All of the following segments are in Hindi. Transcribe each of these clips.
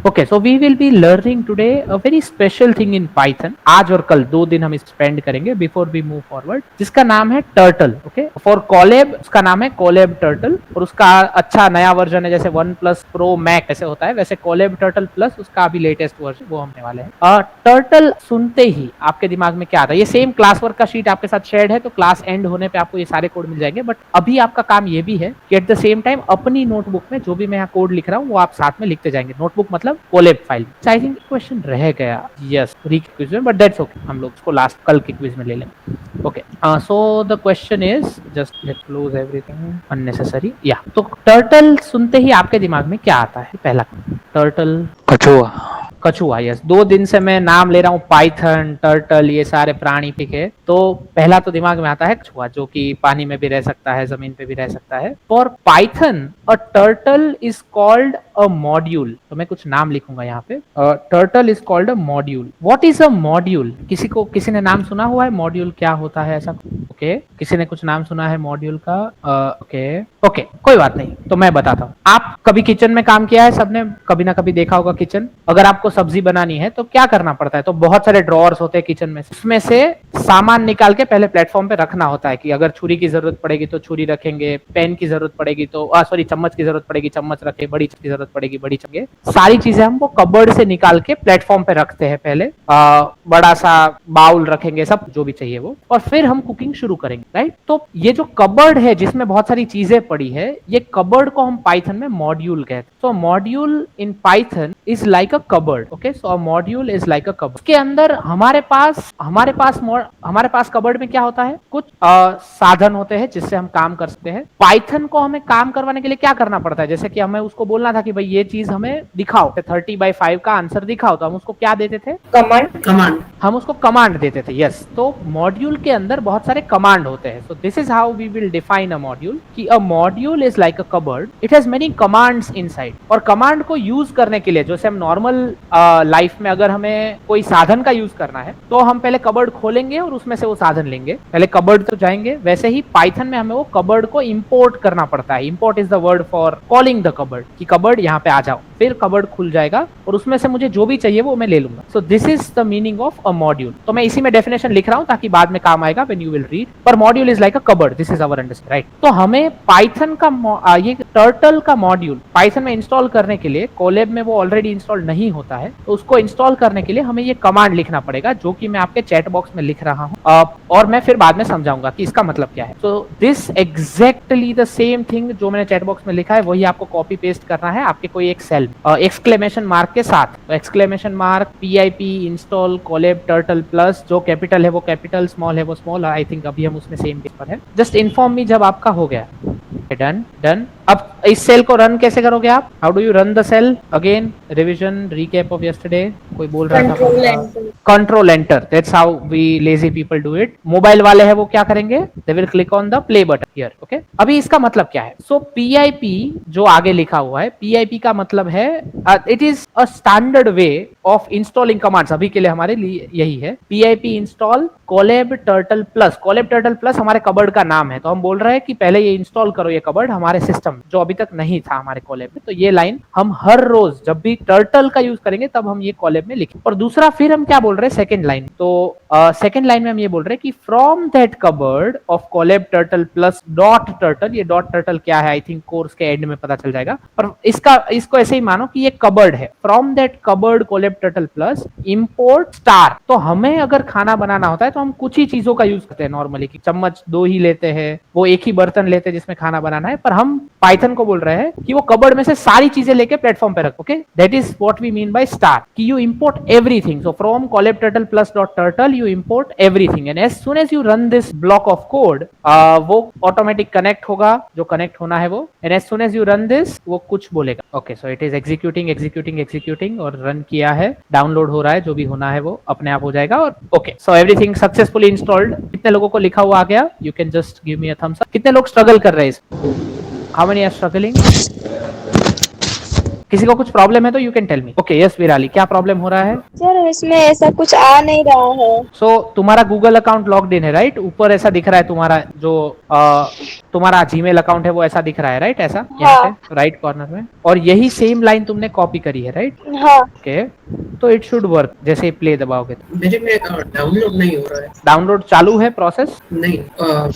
Okay, so we will be learning today a very special thing in Python. आज और कल 2 दिन हम स्पेंड करेंगे बिफोर वी मूव फॉरवर्ड, जिसका नाम है टर्टल। ओके, फॉर कोलैब उसका नाम है कोलैब टर्टल, और उसका अच्छा नया वर्जन है, जैसे 1+ प्रो मैक ऐसे होता है, वैसे कोलैब टर्टल प्लस उसका अभी लेटेस्ट वर्जन वो हमने वाले हैं। टर्टल सुनते ही आपके दिमाग में क्या आता है? ये सेम क्लास वर्क का शीट आपके साथ शेयर्ड है, तो क्लास एंड होने पे आपको ये सारे कोड मिल जाएंगे। बट अभी आपका काम ये भी है कि एट द सेम टाइम अपनी नोटबुक में जो भी मैं यहाँ कोड लिख रहा हूँ वो आप साथ में लिखते जाएंगे। नोटबुक मतलब Colab file. I think question रह गया, यस, री क्विज में, बट दैट्स ओके, हम लोग उसको लास्ट कल के क्विज में ले लेंगे। Okay, so the question is, just let close everything unnecessary. या तो टर्टल सुनते ही आपके दिमाग में क्या आता है? पहला, टर्टल, कछुआ। कछुआ, यस। 2 दिन से मैं नाम ले रहा हूँ, पाइथन, टर्टल, ये सारे प्राणी पिके, तो पहला तो दिमाग में आता है कछुआ, जो कि पानी में भी रह सकता है, जमीन पे भी रह सकता है। For Python a turtle is called a module. तो मैं कुछ नाम लिखूंगा यहाँ पे। Turtle is called a module. What is a module? किसी ने नाम सुना हुआ है मॉड्यूल क्या होता है ऐसा? ओके, किसी ने कुछ नाम सुना है मॉड्यूल का? ओके ओके, कोई बात नहीं, तो मैं बताता हूँ। आप कभी किचन में काम किया है? सबने कभी ना कभी देखा होगा किचन। अगर आपको सब्जी बनानी है तो क्या करना पड़ता है? तो बहुत सारे ड्रॉर्स होते हैं किचन में, उसमें से सामान निकाल के पहले प्लेटफॉर्म पे रखना होता है कि अगर छुरी की जरूरत पड़ेगी तो छुरी रखेंगे, पेन की जरूरत पड़ेगी तो सॉरी, चम्मच की जरूरत पड़ेगी चम्मच रखे, बड़ी की जरूरत पड़ेगी बड़ी चम्मच। सारी चीजें हम वो कबर्ड से निकाल के प्लेटफॉर्म पे रखते हैं पहले। बड़ा सा बाउल रखेंगे, सब जो भी चाहिए वो, और फिर हम कुकिंग शुरू करेंगे, राइट? तो ये जो कबर्ड है जिसमें बहुत सारी चीजें पड़ी है, ये कबर्ड को हम पाइथन में मॉड्यूल कहते हैं। So module in Python is like a cupboard. Okay, so a module is like a cupboard. के अंदर हमारे पास कबर्ड में क्या होता है? कुछ साधन होते हैं जिससे हम काम कर सकते हैं। पाइथन को हमें काम करवाने के लिए क्या करना पड़ता है? जैसे कि हमें उसको बोलना था कि भाई ये चीज हमें दिखाओ, 30/5 का आंसर दिखाओ, तो हम उसको क्या देते थे? कमांड। हम उसको कमांड देते थे, यस। तो मॉड्यूल के अंदर बहुत सारे कमांड होते हैं। So this is how we will define a module, कि a module is like a cupboard, it has many commands inside. और कमांड को यूज करने के लिए, जैसे हम नॉर्मल लाइफ में अगर हमें कोई साधन का यूज करना है तो हम पहले कबर्ड खोलेंगे और उसमें से वो साधन लेंगे, पहले कबर्ड तो जाएंगे। वैसे ही पाइथन में हमें वो कबर्ड को इंपोर्ट करना पड़ता है। Import is the word for calling the cupboard, कि कबर्ड यहाँ पे आ जाओ, फिर कबर्ड खुल जाएगा और उसमें से मुझे जो भी चाहिए वो मैं ले लूंगा। सो this is the meaning of a module. तो मैं इसी में डेफिनेशन लिख रहा हूं ताकि बाद में काम आएगा व्हेन यू विल रीड। पर module is like a cupboard, this is our understanding, right? तो हमें पाइथन का ये टर्टल का मॉड्यूल पाइथन में इंस्टॉल करने के लिए, कोलैब में वो ऑलरेडी इंस्टॉल नहीं होता है, तो उसको इंस्टॉल करने के लिए हमें ये कमांड लिखना पड़ेगा, जो कि मैं आपके चैट बॉक्स में लिख रहा हूं, और मैं फिर बाद में समझाऊंगा कि इसका मतलब क्या है। So this exactly the same thing जो मैंने चैट बॉक्स में लिखा है, वही आपको कॉपी पेस्ट करना है आपके कोई एक सेल, एक्सक्लेमेशन मार्क के साथ। Exclamation mark PIP install Colab turtle plus, जो कैपिटल है वो कैपिटल, स्मॉल है वो स्मॉल। आई थिंक अभी हम उसमें सेम पेज पर है। जस्ट इन्फॉर्म मी जब आपका हो गया। Done done. अब इस सेल को रन कैसे करोगे आप? How do you run the cell? Again revision recap of yesterday, कोई बोल रहा था? Control enter, that's how we lazy people do it. Mobile वाले हैं वो क्या करेंगे? They will click on the play button here. Okay, अभी इसका मतलब क्या है? सो PIP जो आगे लिखा हुआ है, PIP का मतलब है it is a standard way of installing commands. अभी के लिए हमारे लिए यही है, PIP install Colab turtle plus. Colab turtle plus हमारे कबर्ड का नाम है, तो हम बोल रहे हैं कि पहले ये इंस्टॉल करो ये कबर्ड हमारे सिस्टम, जो अभी तक नहीं था हमारे कोलैब में। तो ये लाइन हम हर रोज जब भी टर्टल का यूज करेंगे तब हम ये कोलैब में लिखें। और दूसरा फिर हम क्या बोल रहे हैं? Second line. तो सेकंड लाइन में हम ये बोल रहे हैं कि from that cupboard of Colab turtle plus dot turtle. ये डॉट टर्टल क्या है आई थिंक कोर्स के एंड में पता चल जाएगा, पर इसको ऐसे ही मानो कि ये कबर्ड है। From that cupboard Colab turtle plus import star. तो हमें अगर खाना बनाना होता है तो हम कुछ ही चीजों का यूज करते हैं नॉर्मली, कि चम्मच 2 ही लेते हैं, वो एक ही बर्तन लेते हैं जिसमें खाना बनाना है। पर हम पाइथन को बोल रहे हैं कि वो कबर्ड में से सारी चीजें लेके प्लेटफॉर्म पे रखो। Okay, that is what we mean by star, कि you import everything. So from Colab turtle plus dot turtle you import everything, and as soon as you run this block of code वो ऑटोमेटिक कनेक्ट होगा, जो कनेक्ट होना है वो, and as soon as you run this वो कुछ बोलेगा। Okay, so it is executing executing executing, और रन किया है, डाउनलोड हो रहा है, जो भी होना है वो अपने आप हो जाएगा। और okay, so everything successfully installed. कितने लोगों को लिखा हुआ आ गया? You can just give me a thumbs up. कितने लोग स्ट्रगल कर रहे हैं? How many are struggling? किसी को कुछ प्रॉब्लम है तो you can tell me. Okay, yes Virali, क्या प्रॉब्लम हो रहा है? सर इसमें ऐसा कुछ आ नहीं रहा है। सो तुम्हारा गूगल अकाउंट लॉग्ड इन है, राइट? ऊपर ऐसा दिख रहा है तुम्हारा जो तुम्हारा जीमेल अकाउंट है वो ऐसा दिख रहा है, राइट? ऐसा यहाँ हाँ पे राइट कॉर्नर में, और यही सेम लाइन तुमने कॉपी करी है, राइट? हाँ। ओके, तो इट शुड वर्क। जैसे प्ले दबाओगे तो मेरे में डाउनलोड नहीं हो रहा है। डाउनलोड चालू है प्रोसेस? नहीं,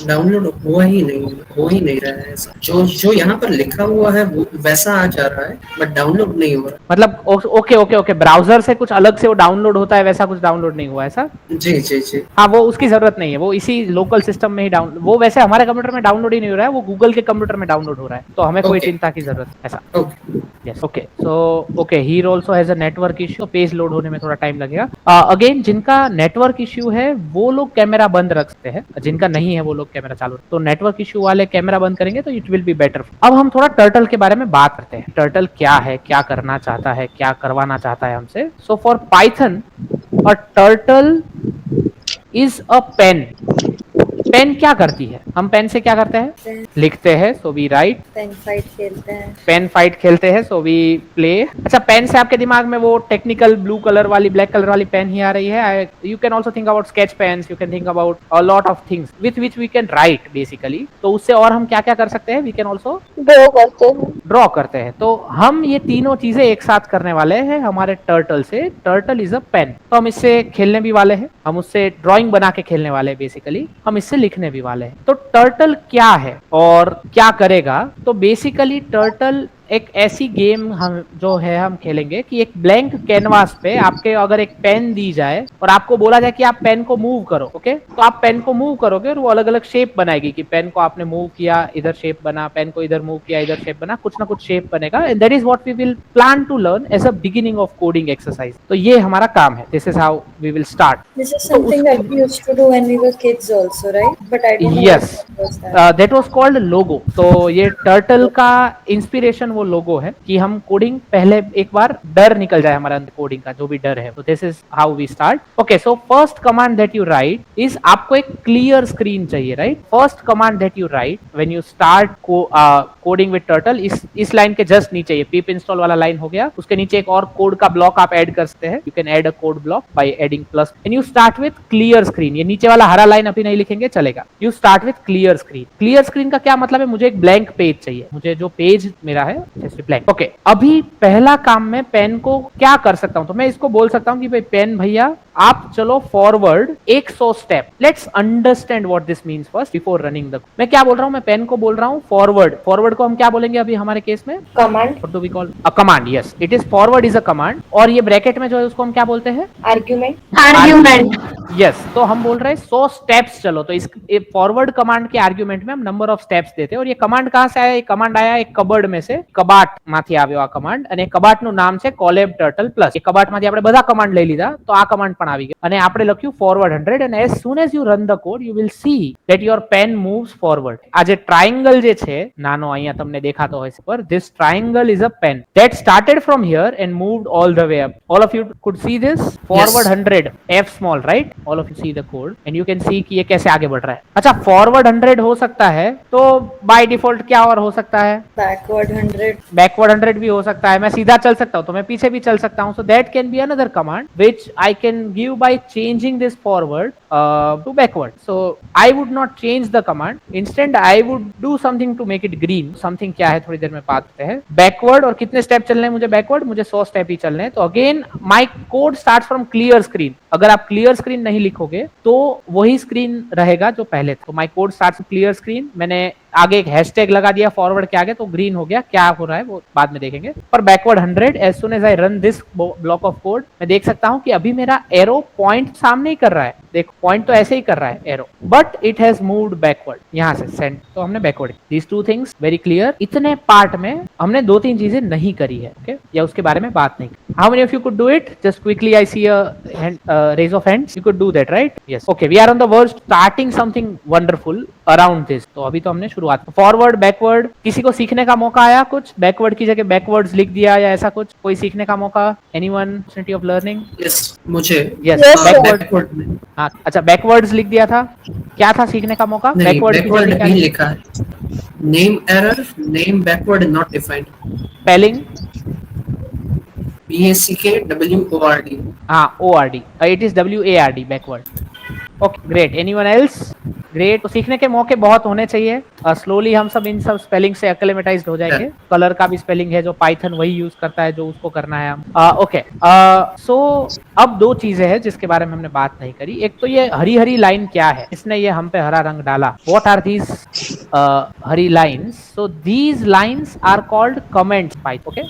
डाउनलोड हो ही नहीं रहा है ऐसा। जो जो यहाँ पर लिखा हुआ है वो वैसा आ जा रहा है, बट डाउनलोड नहीं हो रहा। मतलब ओके ओके ओके, ब्राउजर से कुछ अलग से वो डाउनलोड होता है, वैसा कुछ डाउनलोड नहीं हुआ ऐसा? जी जी जी। हाँ, वो उसकी जरूरत नहीं है, वो इसी लोकल सिस्टम में ही डाउन, वो वैसे हमारे कंप्यूटर में डाउनलोड ही नहीं हो रहा है, वो गूगल के कंप्यूटर में डाउनलोड हो रहा है, तो हमें कोई Okay. चिंता की जरूरत ऐसा। Okay. Yes, okay. So okay, he also has a network issue, page load होने में थोड़ा टाइम लगेगा। अगेन, जिनका नेटवर्क इश्यू है वो लोग कैमरा बंद रख सकते हैं, जिनका नहीं है वो लोग कैमरा चालू। तो नेटवर्क इश्यू वाले कैमरा बंद करेंगे तो इट विल बी बेटर। अब हम थोड़ा टर्टल के बारे में बात करते हैं। टर्टल क्या है, क्या करना चाहता है, क्या करवाना चाहता है हमसे। So for Python, a turtle is a pen. Pen क्या करती है? हम पेन से क्या करते हैं? लिखते हैं, so we write. Pen fight खेलते हैं। पेन फाइट खेलते हैं, सो वी प्ले। अच्छा, पेन से आपके दिमाग में वो टेक्निकल ब्लू कलर वाली, ब्लैक कलर वाली पेन ही आ रही है? You can also think about sketch pens, you can think about a lot of things with which we can write basically. तो उससे और हम क्या क्या कर सकते हैं? वी कैन ऑल्सो ड्रॉ करते हैं। ड्रॉ करते हैं। तो हम ये तीनों चीजें एक साथ करने वाले हैं हमारे टर्टल से। टर्टल इज अ पेन, तो हम इससे खेलने भी वाले हैं, हम उससे ड्राइंग बना के खेलने वाले हैं बेसिकली, हम इससे लिखने भी वाले हैं। तो टर्टल क्या है और क्या करेगा? तो बेसिकली टर्टल एक ऐसी गेम हम जो है हम खेलेंगे कि एक ब्लैंक कैनवास पे आपके अगर एक पेन दी जाए और आपको बोला जाए कि आप पेन को मूव करो, ओके? तो आप पेन को मूव करोगे और वो अलग अलग शेप बनाएगी, कि पेन को आपने मूव किया, इधर शेप बना, पेन को इधर मूव किया, इधर शेप बना, कुछ ना कुछ शेप बनेगा। And that is what we will plan to learn as a beginning of coding exercise. तो ये हमारा काम है, this is how we will start. This is something that we used to do when we were kids also, right? But I don't know Yes, what was that. that was called logo। तो ये टर्टल का इंस्पिरेशन वो लोगो है कि हम कोडिंग पहले एक बार डर निकल जाए हमारे अंदर, कोडिंग का जो भी डर है। तो this is how we start. Okay, so first command that you write is, आपको एक क्लियर स्क्रीन चाहिए, right? First command that you write when you start coding with turtle, इस लाइन के जस्ट नीचे, ये पिप इंस्टॉल वाला लाइन हो गया, उसके नीचे एक और कोड का ब्लॉक आप ऐड कर सकते हैं। You can add a code block by adding plus, and you start with clear screen. ये नीचे वाला हरा लाइन अभी नहीं लिखेंगे, चलेगा। You start with clear screen. Clear screen का क्या मतलब है? मुझे एक ब्लैंक पेज चाहिए, मुझे जो पेज मेरा है जैसे ब्लैंक। ओके, अभी पहला काम में पेन को क्या कर सकता हूं? तो मैं इसको बोल सकता हूं कि भाई पेन भैया आप चलो forward 100 step. Let's understand what this means first before running the. मैं क्या बोल रहा हूं? मैं पेन को बोल रहा हूं फॉरवर्ड। फॉरवर्ड को हम क्या बोलेंगे अभी हमारे केस में? Command. What do we call? A command. Yes, it is forward is a command. और ये ब्रैकेट में जो है उसको हम क्या बोलते हैं? आर्ग्यूमेंट। आर्ग्यूमेंट। यस, तो हम बोल रहे हैं 100 स्टेप्स चलो। तो इस फॉरवर्ड कमांड के आर्ग्यूमेंट में हम नंबर ऑफ स्टेप्स देते हैं। और ये कमांड कहां से आया? ये कमांड आया एक कबर्ड में से, कबाट माथी આવ્યો આ કમાન્ડ, અને કબાટનું નામ છે કોલેબ ટર્ટલ પ્લસ। એ કબાટમાંથી આપણે બધા કમાન્ડ લઈ લીધા, તો આ કમાન્ડ પણ આવી ગયો અને આપણે લખ્યું forward 100, and as soon as you run the code you will see that your pen moves forward। આ જે ટ્રાયેંગલ જે છે નાનો અહીંયા તમને દેખાતો હોય છે પર, this triangle is a pen that started from here and moved all the way up। all of you could see this forward 100 f small, right? all of you see the code and you can see कि ये कैसे आगे बढ़ रहा है। अच्छा, फॉरवर्ड 100 हो सकता है, तो बाय डिफॉल्ट क्या और हो सकता है? Backward 100. बैकवर्ड 100 भी हो सकता है। मैं सीधा चल सकता हूँ तो मैं पीछे भी चल सकता हूँ। So that can be another command which I can give by changing this forward to backward. So I would not change the command, instant I would do something to make it green. Something क्या है थोड़ी देर में बात करते हैं। बैकवर्ड, और कितने स्टेप चलने हैं मुझे बैकवर्ड? मुझे 100 स्टेप ही चलने हैं। तो again my code start from clear screen. अगर आप क्लियर स्क्रीन नहीं लिखोगे तो वही स्क्रीन रहेगा जो पहले था। तो my code start clear screen, मैंने आगे एक हैशटैग लगा दिया फॉरवर्ड के आगे, तो ग्रीन हो गया। क्या हो रहा है वो बाद में देखेंगे। पर backward 100, as soon as I run this block of code, मैं देख सकता हूं कि अभी मेरा एरो पॉइंट सामने ही कर रहा है। देखो, पॉइंट तो ऐसे ही कर रहा है arrow, but it has moved backward. यहां से सेंड, तो हमने backward. These two things very clear. इतने पार्ट में हमने 2-3 चीजें नहीं करी है, ओके, या उसके बारे में बात नहीं की। How many of you could do it? Just quickly, I see a raise of hands. You could do that, right? Yes. Okay, we are on the verge starting something wonderful around this। तो अभी तो हमने शुरुआत, फॉरवर्ड बैकवर्ड। किसी को सीखने का मौका आया कुछ? बैकवर्ड की जगह बैकवर्ड्स लिख दिया या ऐसा कुछ? कोई सीखने का मौका? Anyone opportunity of learning? Yes, मुझे Yes, Yes, sir. Backward. Backward में हाँ, अच्छा, बैकवर्ड्स लिख दिया था। क्या था सीखने का मौका? नहीं, बैकवर्ड की बैकवर्ड जगह क्या? नहीं लिखा है। Name error, name backward not defined. Spelling? BACKWORD। हाँ, ORD। It is WARD, backward। Okay, great। Anyone else? Great. तो सीखने के मौके बहुत होने चाहिए। स्लोली हम सब इन सब स्पेलिंग से एक्लेमेटाइज्ड हो जाएंगे। कलर का भी स्पेलिंग है जो पाइथन वही यूज करता है जो उसको करना है हम। ओके, सो अब दो चीजें हैं जिसके बारे में हमने बात नहीं करी। एक तो ये हरी हरी लाइन क्या है, इसने ये हम पे हरा रंग डाला। व्हाट आर दीज हरी lines? So these lines are called comments. Okay,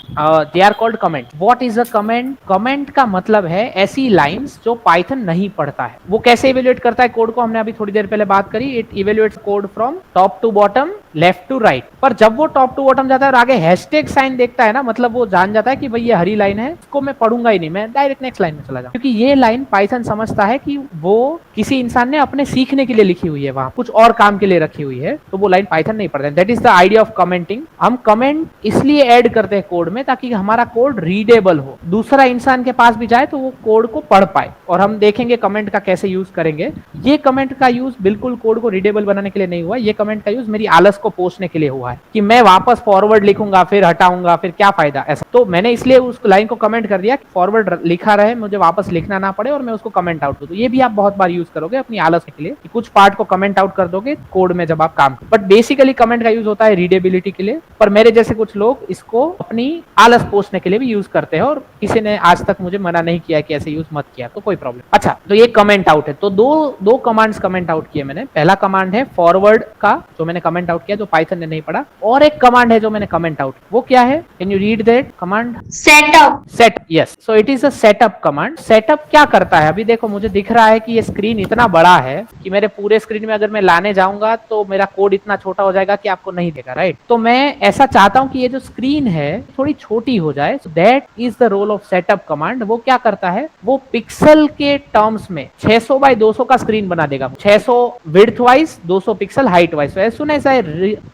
they are called comment. What is a comment? Comment का मतलब है ऐसी लाइन्स जो पाइथन नहीं पढ़ता है। वो कैसे इवेल्युएट करता है कोड को, हमने अभी थोड़ी देर पहले बात करी। It evaluates code from top to bottom, left to right. पर जब वो टॉप टू बॉटम जाता है और आगे हैशटैग साइन देखता है ना, मतलब वो जान जाता है कि भाई ये हरी लाइन है, इसको मैं पढ़ूंगा ही नहीं, मैं डायरेक्ट नेक्स्ट लाइन में चला जाऊं। क्योंकि ये लाइन पाइथन समझता है कि वो किसी इंसान ने अपने सीखने के लिए लिखी हुई है, वहां कुछ और काम के लिए रखी हुई है, तो वो लाइन पाइथन नहीं पढ़ता है। That is the idea of commenting. हम कमेंट इसलिए ऐड करते हैं कोड में ताकि हमारा कोड रीडेबल हो, दूसरा इंसान के पास भी जाए तो वो कोड को पढ़ पाए। और हम देखेंगे कमेंट का कैसे यूज करेंगे। ये कमेंट का यूज बिल्कुल कोड को रीडेबल बनाने के लिए नहीं हुआ। ये कमेंट का यूज मेरी आलस को पोषने के लिए हुआ है कि मैं वापस फॉरवर्ड लिखूंगा फिर हटाऊंगा, फिर क्या फायदा ऐसा। तो मैंने इसलिए उस लाइन को कमेंट कर दिया कि फॉरवर्ड लिखा रहे, मुझे वापस लिखना ना पड़े और मैं उसको कमेंट आउट करूं। ये भी आप बहुत बार यूज करोगे अपनी आलस के लिए कि कुछ पार्ट को कमेंट आउट कर दोगे कोड में जब आप काम करो। बट बेसिकली कमेंट का यूज होता है रीडेबिलिटी के लिए। पर मेरे जैसे कुछ लोग इसको अपनी आलस पोषने के लिए भी यूज करते हैं और किसी ने आज तक मुझे मना नहीं किया कि ऐसे यूज मत किया, तो कोई प्रॉब्लम। अच्छा, तो ये कमेंट आउट है। तो दो कमांड्स कमेंट आउट किए मैंने। पहला कमांड है फॉरवर्ड का जो मैंने कमेंट आउट किया, जो पाइथन ने नहीं पढ़ा। और एक कमांड है जो मैंने कमेंट आउट, वो क्या है? Can you read that command? Setup. Set, yes. So it is a setup command. Setup क्या करता है? अभी देखो मुझे दिख रहा है कि ये स्क्रीन इतना बड़ा है कि मेरे पूरे स्क्रीन में अगर मैं लाने जाऊंगा तो मेरा कोड इतना छोटा हो जाएगा कि आपको नहीं देगा, राइट? तो मैं ऐसा चाहता हूं कि ये जो स्क्रीन है थोड़ी छोटी हो जाए। So that is the role of setup command. वो क्या करता है? वो पिक्सल के टर्म्स में 600 बाय 200 का स्क्रीन बना देगा। 600 width wise, 200 pixel height wise. As soon as I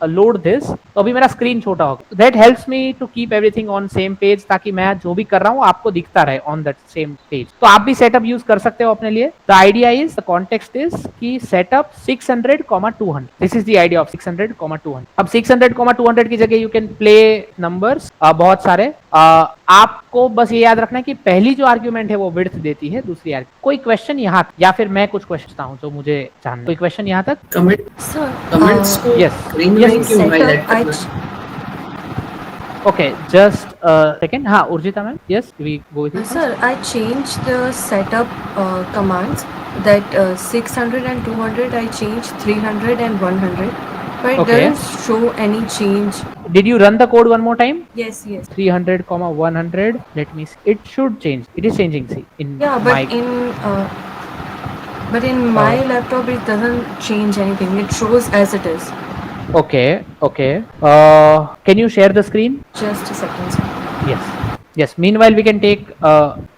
load this, तो अभी मेरा स्क्रीन छोटा होगा। That helps me to keep everything on same page, ताकि मैं जो भी कर रहा हूं आपको दिखता रहे ऑन दैट सेम पेज। तो आप भी सेटअप यूज कर सकते हो अपने लिए। The idea is, the context is कि setup 600, 200। This is the idea of 600, 200। अब 600, 200 की जगह यू कैन प्ले नंबर्स बहुत सारे। आपको बस ये याद रखना है कि पहली जो आर्ग्यूमेंट है वो विड्थ देती है, दूसरी आर्ग्यूमेंट। कोई क्वेश्चन यहाँ, या फिर मैं कुछ क्वेश्चन हूँ जो मुझे जानना। कोई क्वेश्चन यहाँ तक? कमेंट्स को yes. स्क्रीन में क्यों हाईलाइट करना? Okay, just a second. हाँ, Urjita ma'am, yes, we go with it. Sir, I changed the setup commands that 600 and 200. I changed 300 and 100, but it Okay. doesn't show any change. Did you run the code one more time? Yes. 300, 100. Let me see. It should change. It is changing. See, in Yeah, my. but in my laptop it doesn't change anything. It shows as it is. Okay. Can you share the screen? Just a second, sir. Yes. Meanwhile, we can take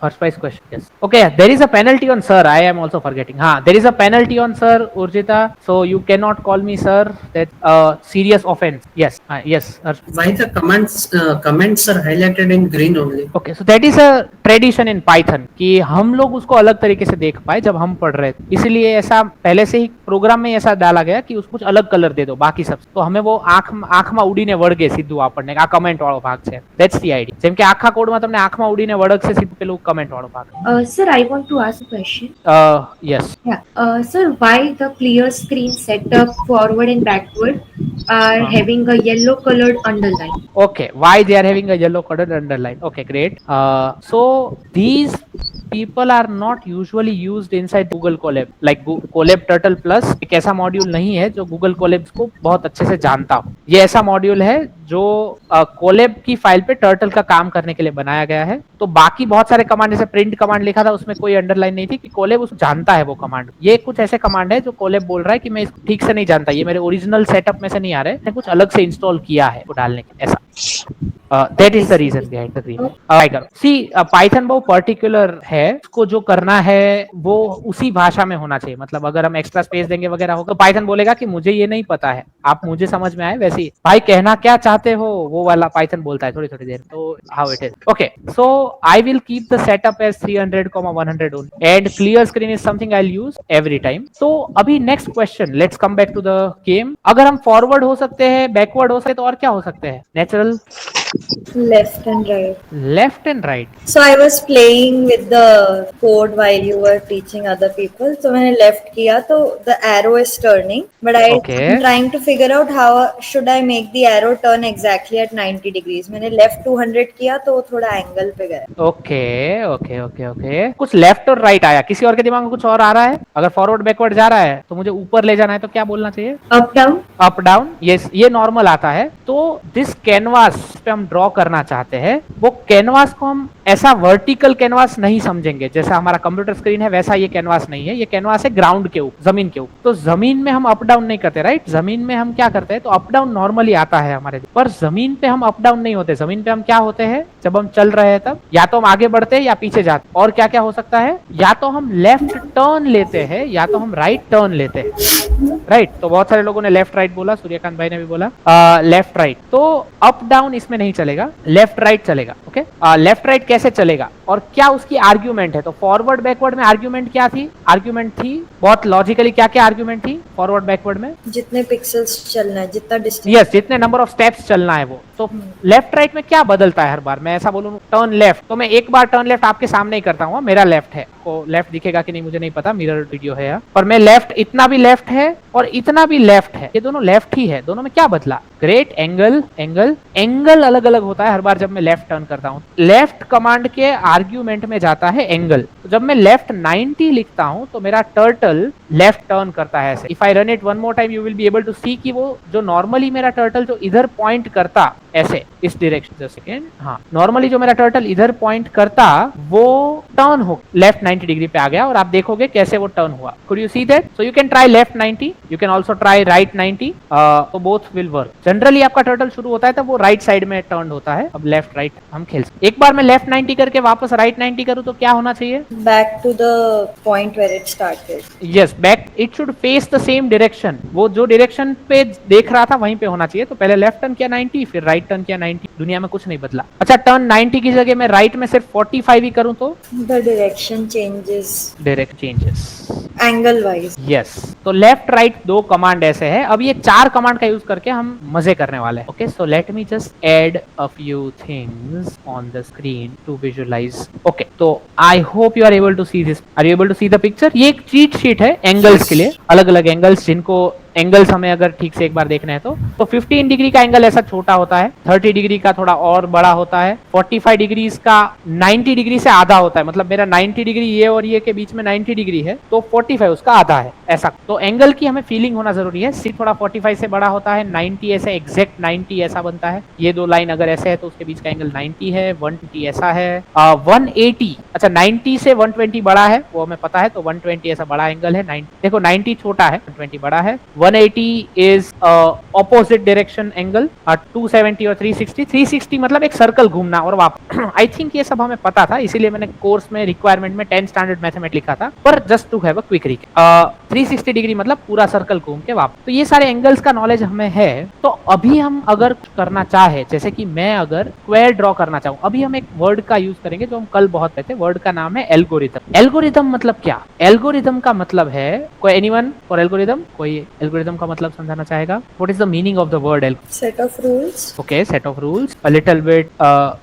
first prize question. Yes. Okay. There is a penalty on sir. I am also forgetting. There is a penalty on sir, Urjita. So you cannot call me sir. That's a serious offense. Yes. Yes. Why the comments are highlighted in green only? Okay. So that is a tradition in Python कि हम लोग उसको अलग तरीके से देख पाए जब हम पढ़ रहे थे। इसलिए ऐसा पहले से ही प्रोग्राम में ऐसा डाला गया कि उसको कुछ अलग कलर दे दो बाकी सब। तो हमें वो आंख में उड़ीने वળગે સીધું આપણને આ કમેન્ટ વાળો ભાગ છે। That's the idea. જેમ કે આખા કોડમાં તમને આંખમાં ઉડીને વળગશે સીધું પેલું કમેન્ટ વાળો ભાગ। Sir, I want to ask a question. Yes. Yeah. Sir, why the clear screen setup forward and backward are having a yellow colored underline? Okay. Why they are having a yellow colored underline? Okay, great. So these people are not usually used inside Google Colab. Like Colab Turtle Plus एक ऐसा मॉड्यूल नहीं है जो Google Colab को बहुत अच्छे से जानता हो। ये ऐसा मॉड्यूल है जो Colab की फाइल पे टर्टल का काम करने के लिए बनाया गया है। तो बाकी बहुत सारे कमांड, जैसे प्रिंट कमांड लिखा था उसमें कोई अंडरलाइन नहीं थी कि Colab उसको जानता है वो कमांड। ये कुछ ऐसे कमांड है जो Colab बोल रहा है कि मैं इसको ठीक से नहीं जानता, ये मेरे ओरिजिनल सेटअप में से नहीं आ रहे, मैंने कुछ अलग से इंस्टॉल किया है वो डालने के, ऐसा। That is the reason behind the green. See, Python बहुत पर्टिकुलर है, उसको जो करना है वो उसी भाषा में होना चाहिए। मतलब अगर हम एक्स्ट्रा स्पेस देंगे वगैरह होगा तो Python बोलेगा कि मुझे ये नहीं पता है, आप मुझे समझ में आए वैसे ही भाई कहना क्या चाहते हो वो वाला Python बोलता है थोड़ी थोड़ी देर। तो how it is. Okay, so I will keep the setup as 300, 100 only, and clear screen is something I'll use every time. तो अभी next question, let's come back to the game. अगर हम फॉरवर्ड हो सकते हैं, बैकवर्ड हो सकते हैं, तो और क्या हो सकते हैं? Natural Left and right. Left and right. So I was playing with the code while you were teaching other people. So मैंने left किया तो the arrow is turning, but I'm Okay. trying to figure out how should I make the arrow turn exactly at 90 degrees. मैंने left 200 किया तो वो थोड़ा angle पे गया. ओके ओके ओके ओके, कुछ लेफ्ट और राइट आया, किसी और के दिमाग में कुछ और आ रहा है? अगर फॉरवर्ड बैकवर्ड जा रहा है तो मुझे ऊपर ले जाना है तो क्या बोलना चाहिए? Up down. Up down. ये नॉर्मल आता है। तो जिस कैनवास पे हम ड्रॉ करना चाहते हैं वो कैनवास को हम ऐसा वर्टिकल कैनवास नहीं समझेंगे, जैसा हमारा कंप्यूटर स्क्रीन है वैसा ये कैनवास नहीं है। ये कैनवास है ग्राउंड के ऊपर, जमीन के ऊपर। तो जमीन में हम अप डाउन नहीं करते, राइट? जमीन में हम क्या करते हैं? तो अप डाउन नॉर्मली आता है हमारे, पर जमीन पे हम अप डाउन नहीं होते। जमीन पे हम क्या होते हैं जब हम चल रहे हैं तब? या तो हम आगे बढ़ते हैं या पीछे जाते हैं। और क्या क्या हो सकता है? या तो हम लेफ्ट टर्न लेते हैं या तो हम राइट टर्न लेते हैं, राइट? तो बहुत सारे लोगों ने लेफ्ट राइट बोला, सूर्यकांत भाई ने भी बोला लेफ्ट राइट। तो अप डाउन इसमें नहीं चलेगा, लेफ्ट राइट चलेगा। ओके, लेफ्ट राइट कैसे चलेगा और क्या उसकी आर्ग्यूमेंट है? तो फॉरवर्ड बैकवर्ड में आर्ग्यूमेंट क्या थी? आर्ग्यूमेंट थी बहुत लॉजिकली, क्या क्या आर्ग्यूमेंट थी फॉरवर्ड बैकवर्ड में? जितने पिक्सेल्स चलना है, जितना डिस्टेंस. यस, जितने नंबर ऑफ स्टेप्स चलना है वो। तो लेफ्ट राइट में क्या बदलता है हर बार? मैं ऐसा बोलूं टर्न लेफ्ट, तो मैं एक बार टर्न लेफ्ट आपके सामने ही करता हूँ, मेरा लेफ्ट है। को लेफ्ट दिखेगा कि नहीं मुझे नहीं पता, मिरर वीडियो है यार, पर मैं लेफ्ट, इतना भी लेफ्ट है और इतना भी लेफ्ट है, ये दोनों लेफ्ट ही है। दोनों में क्या बदला? ग्रेट एंगल, एंगल अलग अलग होता है हर बार जब मैं लेफ्ट टर्न करता हूँ। लेफ्ट कमांड के आर्ग्यूमेंट में जाता है एंगल। तो जब मैं लेफ्ट 90 लिखता हूँ तो मेरा टर्टल लेफ्ट टर्न करता है ऐसे। If I run it one more time you will be able to see कि वो जो नॉर्मली मेरा टर्टल जो इधर पॉइंट करता ऐसे इस डायरेक्शन, सेकेंड, हाँ, नॉर्मली जो मेरा टर्टल इधर पॉइंट करता वो टर्न हो लेफ्ट 90 डिग्री पे आ गया और आप देखोगे कैसे वो टर्न हुआ। Could you see that? So you can try left 90, you can also try right 90, तो बोथ विल वर्क। जनरली आपका टर्टल शुरू होता है तब वो राइट साइड में टर्न होता है। अब लेफ्ट राइट हम खेल सकते। एक बार मैं लेफ्ट 90 करके वापस राइट 90 करूँ तो क्या होना चाहिए? Back to the point where it started. Yes, back, it should face the same direction. वो जो डायरेक्शन पे देख रहा था वहीं पे होना चाहिए। तो पहले लेफ्ट टर्न किया 90, फिर राइट टर्न किया 90। दुनिया में कुछ नहीं बदला। अच्छा, टर्न 90 की जगह मैं राइट में सिर्फ 45 ही करूं तो The direction changes direct changes. angle wise. Yes, तो लेफ्ट राइट दो कमांड ऐसे है। अब ये चार कमांड का यूज करके हम मजे करने वाले हैं। Okay, so let me just add a few things on the screen to visualise. Okay, तो I hope you are able to see this. Are you able to see the picture? ये एक चीट शीट है एंगल्स के लिए, अलग अलग एंगल्स, जिनको एंगल्स हमें अगर ठीक से एक बार देखना है तो 15 डिग्री का एंगल ऐसा छोटा होता है, 30 डिग्री का थोड़ा और बड़ा होता है, 45 डिग्री का 90 डिग्री से आधा होता है। मतलब मेरा 90 डिग्री ये और ये के बीच में 90 डिग्री है तो 45 उसका आधा है, ऐसा। तो एंगल की हमें फीलिंग होना जरूरी है। सी थोड़ा 45 से बड़ा होता है, 90 ऐसे एग्जैक्ट 90 ऐसा बनता है। ये दो लाइन अगर ऐसे है तो उसके बीच का एंगल 90 है। 120 ऐसा है। 180, अच्छा 90 से 120 बड़ा है वो हमें पता है, तो 120 ऐसा बड़ा एंगल है। 90 देखो, 90 छोटा है, 120 बड़ा है। 180 is opposite direction angle, 270 और 360 मतलब एक सर्कल घूमना और वापस। आई थिंक ये सब हमें पता था, इसीलिए मैंने कोर्स में रिक्वायरमेंट में 10 स्टैंडर्ड मैथमेटिक्स लिखा था, पर just to have a quick recap. 360 degree मतलब पूरा सर्कल घूम के वापस। तो ये सारे एंगल्स का नॉलेज हमें है। तो अभी हम अगर करना चाहे, जैसे कि मैं अगर स्क्वायर ड्रॉ करना चाहूँ, अभी हम एक वर्ड का यूज करेंगे जो हम कल बहुत कहते हैं। वर्ड का नाम है एल्गोरिथम। एल्गोरिथम मतलब क्या? एल्गोरिथम का मतलब है, कोई एनीवन फॉर एल्गोरिथम? कोई एल्गोरिथम का मतलब समझाना चाहेगा? What is the meaning of the word algorithm? Set of rules. Okay, set of rules, a little bit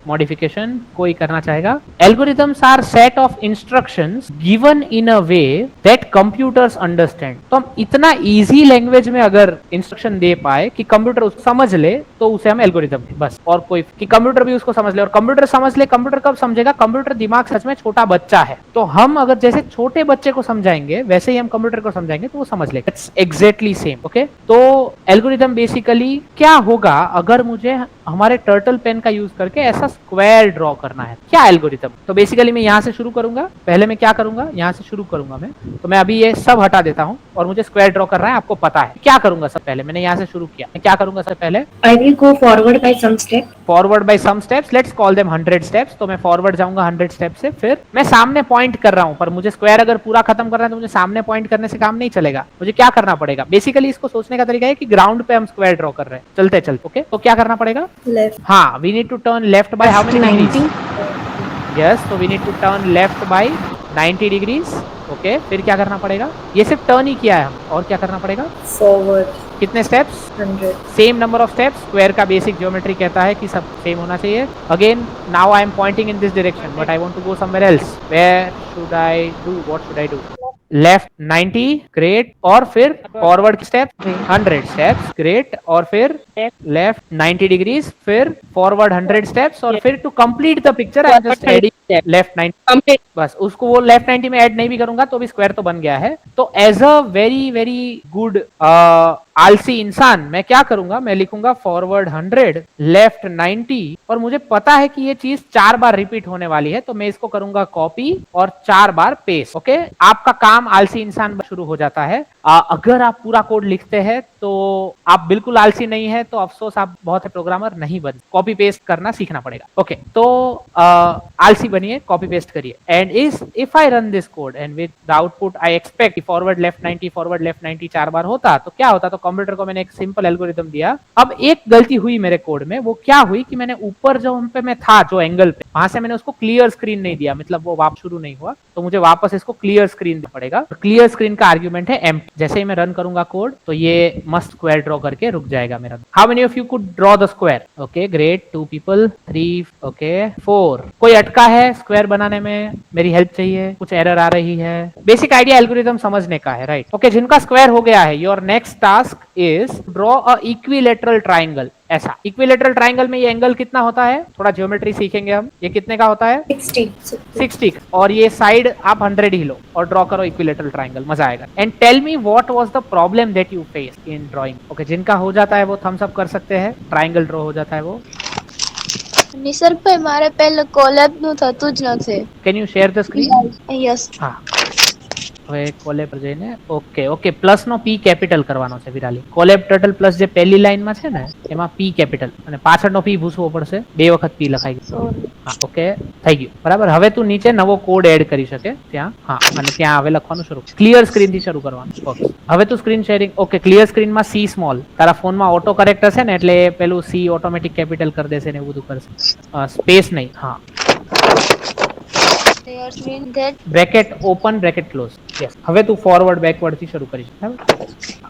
modification. कोई करना चाहेगा? Algorithms are set of instructions given in a way that computers understand. तो हम इतना इजी लैंग्वेज में अगर इंस्ट्रक्शन दे पाए कि कंप्यूटर उसको समझ ले तो उसे हम एल्गोरिथम बस। और कोई कि कंप्यूटर भी उसको समझ ले, और कंप्यूटर समझ ले, कंप्यूटर कब समझेगा? कंप्यूटर दिमाग सच में छोटा बच्चा है, तो हम अगर जैसे छोटे बच्चे को समझाएंगे वैसे ही हम कंप्यूटर को समझाएंगे तो वो समझ लेगा। It's exactly same. ओके, तो एल्गोरिथम बेसिकली क्या होगा अगर मुझे हमारे टर्टल पेन का यूज करके ऐसा स्क्वायर ड्रॉ करना है? क्या एल्गोरिथम? तो बेसिकली मैं यहाँ से शुरू करूंगा। पहले मैं क्या करूंगा, यहाँ से शुरू करूंगा मैं। तो मैं अभी ये सब हटा देता हूँ और मुझे स्क्वायर ड्रॉ करना है, आपको पता है क्या करूंगा। सब पहले मैंने यहाँ से शुरू किया, मैं क्या करूंगा सबसे पहले? I will go forward by some step. Forward by some steps, let's call them 100 steps. तो मैं फॉरवर्ड जाऊंगा 100 स्टेप से, फिर मैं सामने पॉइंट कर रहा हूं, पर मुझे स्क्वायर अगर पूरा खत्म करना है तो मुझे सामने पॉइंट करने से काम नहीं चलेगा। मुझे क्या करना पड़ेगा? बेसिकली इसको सोचने का तरीका है कि ग्राउंड पे हम स्क्वायर ड्रॉ कर रहे हैं चलते चलते। ओके, तो क्या करना पड़ेगा? Left. हाँ, we need to turn left by how many 90. Degrees? Yes, तो we need to turn left by 90 degrees. Okay, फिर क्या करना पड़ेगा? ये सिर्फ टर्न ही किया है हम, और क्या करना पड़ेगा? Forward. कितने steps? 100. Same number of steps. Square का बेसिक ज्योमेट्री कहता है कि सब सेम होना चाहिए. Again now I am pointing in this direction but I want to go somewhere else. Where should I do? What should I do? Left 90, great. और फिर फॉरवर्ड स्टेप 100 स्टेप्स, ग्रेट. और फिर लेफ्ट 90 डिग्रीज, फिर फॉरवर्ड 100 स्टेप्स. और फिर to complete the picture I am just adding left 90. बस उसको वो लेफ्ट 90 में ऐड नहीं भी करूंगा तो भी स्क्वायर तो बन गया है. तो as a very very good आलसी इंसान मैं क्या करूंगा, मैं लिखूंगा फॉरवर्ड 100 लेफ्ट 90. और मुझे पता है कि ये चीज 4 बार रिपीट होने वाली है तो मैं इसको करूंगा कॉपी और 4 बार पेस्ट. ओके, आपका काम आलसी इंसान शुरू हो जाता है. अगर आप पूरा कोड लिखते हैं तो आप बिल्कुल आलसी नहीं है तो अफसोस आप बहुत प्रोग्रामर नहीं बन. कॉपी पेस्ट करना सीखना पड़ेगा. ओके, तो आलसी बनिए, कॉपी पेस्ट करिए. And if I run this code and with the output I expect forward left 90 forward left 90 4 बार होता तो क्या होता? तो कंप्यूटर को मैंने एक सिंपल एल्गोरिथम दिया. अब एक गलती हुई मेरे कोड में. वो क्या हुई कि मैंने ऊपर जो पे मैं था जो एंगल पे, वहां से मैंने उसको क्लियर स्क्रीन नहीं दिया. मतलब वो वापस शुरू नहीं हुआ तो मुझे वापस इसको क्लियर स्क्रीन देना पड़ेगा. तो क्लियर स्क्रीन का आर्ग्यूमेंट है एम्प्टी. जैसे ही मैं रन करूंगा कोड तो ये मस्त स्क्वायर ड्रॉ करके रुक जाएगा मेरा. How many of you could draw the square? Okay, great. 2 people, 3, okay, 4. कोई अटका है स्क्वायर बनाने में? मेरी हेल्प चाहिए, कुछ एरर आ रही है? बेसिक आइडिया एल्गोरिथम समझने का है, राइट? ओके, जिनका स्क्वायर हो गया है, your next task is draw a equilateral triangle. ऐसा इक्विलेटरल ट्राइंगल में ये एंगल कितना होता है? थोड़ा ज्योमेट्री सीखेंगे हम. ये कितने का होता है? 60. और ये साइड आप 100 ही लो और ड्रॉ करो इक्विलेटरल ट्राइंगल. मजा आएगा. And tell me what was the problem that you faced in drawing. Okay, जिनका हो जाता है वो थम्स अप कर सकते हैं. ट्राइंगल ड्रॉ हो जाता है वो. નિસર ભાઈ મારે પહેલે કોલેબ નું થતું જ નથી. Can you share the screen? Yes. હા, હવે કોલેબ પર જઈને ઓકે ઓકે પ્લસ નો પી કેપિટલ કરવાનો છે વિરાલી. કોલેબ ટર્ટલ પ્લસ જે પહેલી લાઈન માં છે ને એમાં પી કેપિટલ અને પાછળનો પી ભૂસવો પડશે. 2 વખત પી લખાઈ ગયું. હા, ઓકે, થઈ ગયું. બરાબર. હવે તું નીચે નવો કોડ એડ કરી શકે ત્યાં. હા, અને ત્યાં હવે લખવાનું શરૂ. ક્લિયર સ્ક્રીન થી શરૂ કરવાનું. ઓકે, હવે તું screen sharing. Okay, clear screen માં સી સ્મોલ. તારા ફોન માં ઓટો કરેક્ટ હશે ને એટલે પેલું સી ઓટોમેટિક કેપિટલ કરી દેશે ને એવું બધું કરશે. સ્પેસ નહીં. હા, There's mean that bracket open bracket close. Yes. હવે તું ફોરવર્ડ બેકવર્ડ થી શરૂ કરીશ. બરાબર.